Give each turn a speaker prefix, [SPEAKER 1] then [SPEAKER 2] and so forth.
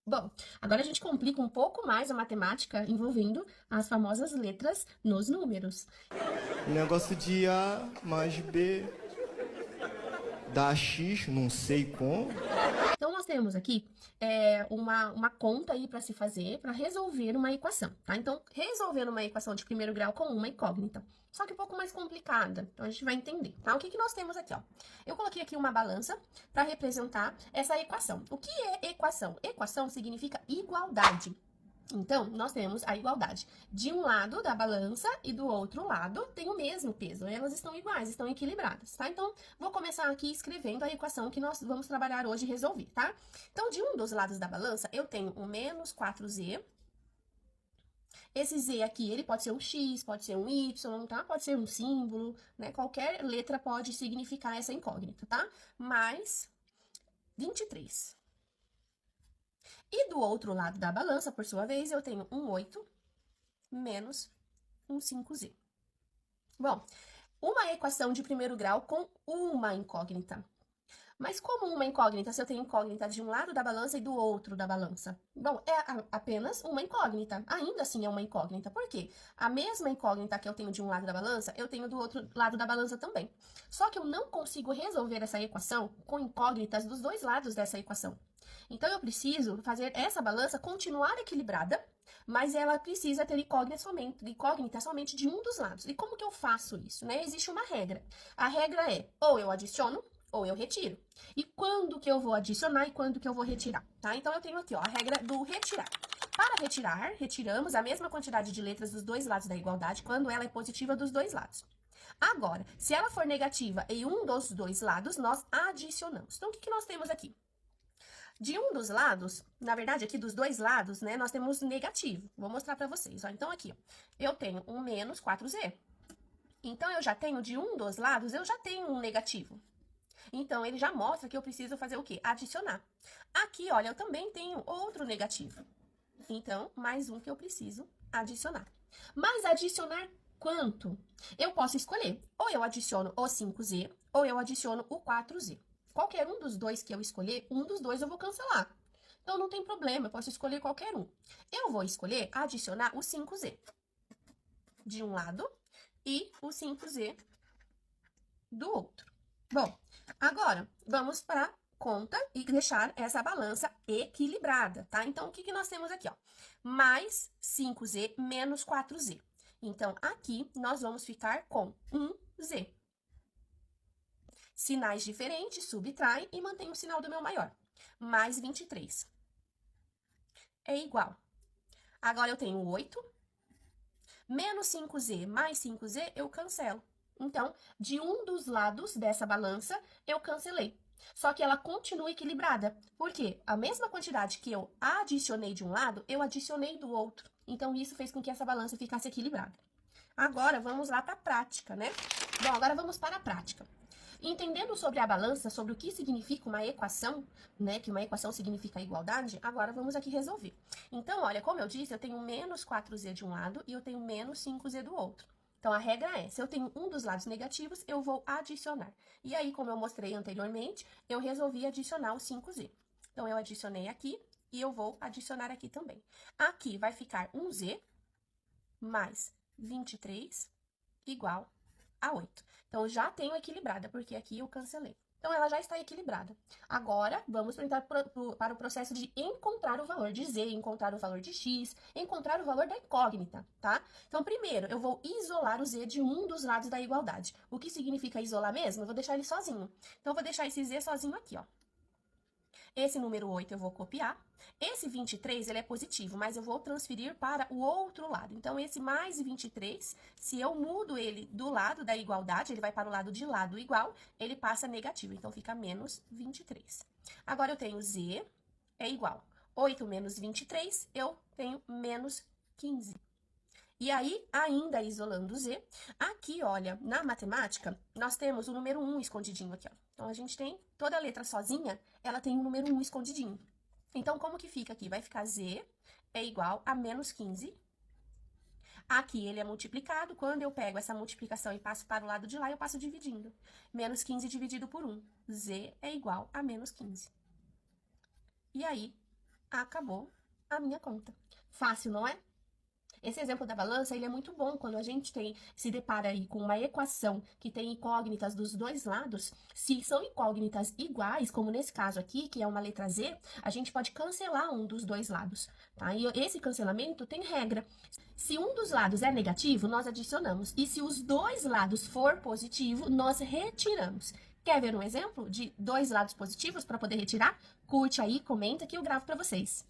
[SPEAKER 1] Bom, agora a gente complica um pouco mais a matemática envolvendo as famosas letras nos números.
[SPEAKER 2] Negócio de A mais B dá X, não sei como.
[SPEAKER 1] Então, nós temos aqui uma conta aí para se fazer para resolver uma equação, tá? Então, resolvendo uma equação de primeiro grau com uma incógnita, só que um pouco mais complicada. Então, a gente vai entender, tá? O que nós temos aqui, ó? Eu coloquei aqui uma balança para representar essa equação. O que é equação? Equação significa igualdade. Então, nós temos a igualdade. De um lado da balança e do outro lado tem o mesmo peso. Elas estão iguais, estão equilibradas, tá? Então, vou começar aqui escrevendo a equação que nós vamos trabalhar hoje e resolver, tá? Então, de um dos lados da balança, eu tenho o menos 4z. Esse z aqui, ele pode ser um x, pode ser um y, tá? Pode ser um símbolo, né? Qualquer letra pode significar essa incógnita, tá? Mais 23. E do outro lado da balança, por sua vez, eu tenho um 8 menos um 5z. Bom, uma equação de primeiro grau com uma incógnita. Mas como uma incógnita, se eu tenho incógnita de um lado da balança e do outro da balança? Bom, é apenas uma incógnita. Ainda assim é uma incógnita. Por quê? A mesma incógnita que eu tenho de um lado da balança, eu tenho do outro lado da balança também. Só que eu não consigo resolver essa equação com incógnitas dos dois lados dessa equação. Então, eu preciso fazer essa balança continuar equilibrada, mas ela precisa ter incógnita somente de um dos lados. E como que eu faço isso, né? Existe uma regra. A regra é, ou eu adiciono, ou eu retiro. E quando que eu vou adicionar e quando que eu vou retirar, tá? Então, eu tenho aqui, ó, a regra do retirar. Para retirar, retiramos a mesma quantidade de letras dos dois lados da igualdade quando ela é positiva dos dois lados. Agora, se ela for negativa em um dos dois lados, nós adicionamos. Então, o que nós temos aqui? De um dos lados, na verdade, aqui dos dois lados, né, nós temos negativo. Vou mostrar pra vocês, ó. Então, aqui, ó, eu tenho um menos 4z. Então, eu já tenho, de um dos lados, eu já tenho um negativo. Então, ele já mostra que eu preciso fazer o quê? Adicionar. Aqui, olha, eu também tenho outro negativo. Então, mais um que eu preciso adicionar. Mas adicionar quanto? Eu posso escolher. Ou eu adiciono o 5z, ou eu adiciono o 4z. Qualquer um dos dois que eu escolher, um dos dois eu vou cancelar. Então, não tem problema, eu posso escolher qualquer um. Eu vou escolher adicionar o 5z de um lado e o 5z do outro. Bom, agora, vamos para conta e deixar essa balança equilibrada, tá? Então, o que nós temos aqui, ó? Mais 5z menos 4z. Então, aqui, nós vamos ficar com 1z. Sinais diferentes, subtrai e mantém o sinal do meu maior. Mais 23. É igual. Agora, eu tenho 8. Menos 5z mais 5z, eu cancelo. Então, de um dos lados dessa balança, eu cancelei. Só que ela continua equilibrada. Por quê? A mesma quantidade que eu adicionei de um lado, eu adicionei do outro. Então, isso fez com que essa balança ficasse equilibrada. Agora, vamos lá para a prática, né? Bom, agora vamos para a prática. Entendendo sobre a balança, sobre o que significa uma equação, né, que uma equação significa igualdade, agora vamos aqui resolver. Então, olha, como eu disse, eu tenho menos 4z de um lado e eu tenho menos 5z do outro. Então, a regra é, se eu tenho um dos lados negativos, eu vou adicionar. E aí, como eu mostrei anteriormente, eu resolvi adicionar o 5z. Então, eu adicionei aqui e eu vou adicionar aqui também. Aqui vai ficar 1z mais 23 igual a 8. Então, eu já tenho equilibrada, porque aqui eu cancelei. Então, ela já está equilibrada. Agora, vamos entrar para o processo de encontrar o valor de z, encontrar o valor de x, encontrar o valor da incógnita, tá? Então, primeiro, eu vou isolar o z de um dos lados da igualdade. O que significa isolar mesmo? Eu vou deixar ele sozinho. Então, eu vou deixar esse z sozinho aqui, ó. Esse número 8 eu vou copiar. Esse 23, ele é positivo, mas eu vou transferir para o outro lado. Então, esse mais 23, se eu mudo ele do lado da igualdade, ele vai para o lado de lá do igual, ele passa negativo. Então, fica menos 23. Agora, eu tenho z é igual. 8 menos 23, eu tenho menos 15. E aí, ainda isolando z, aqui, olha, na matemática, nós temos o número 1 escondidinho aqui, ó. Então, a gente tem toda a letra sozinha, ela tem o número 1 escondidinho. Então, como que fica aqui? Vai ficar z é igual a menos 15. Aqui, ele é multiplicado. Quando eu pego essa multiplicação e passo para o lado de lá, eu passo dividindo. Menos 15 dividido por 1. Z é igual a menos 15. E aí, acabou a minha conta. Fácil, não é? Esse exemplo da balança, ele é muito bom quando a gente se depara aí com uma equação que tem incógnitas dos dois lados. Se são incógnitas iguais, como nesse caso aqui, que é uma letra Z, a gente pode cancelar um dos dois lados, tá? E esse cancelamento tem regra. Se um dos lados é negativo, nós adicionamos. E se os dois lados for positivo, nós retiramos. Quer ver um exemplo de dois lados positivos para poder retirar? Curte aí, comenta que eu gravo para vocês.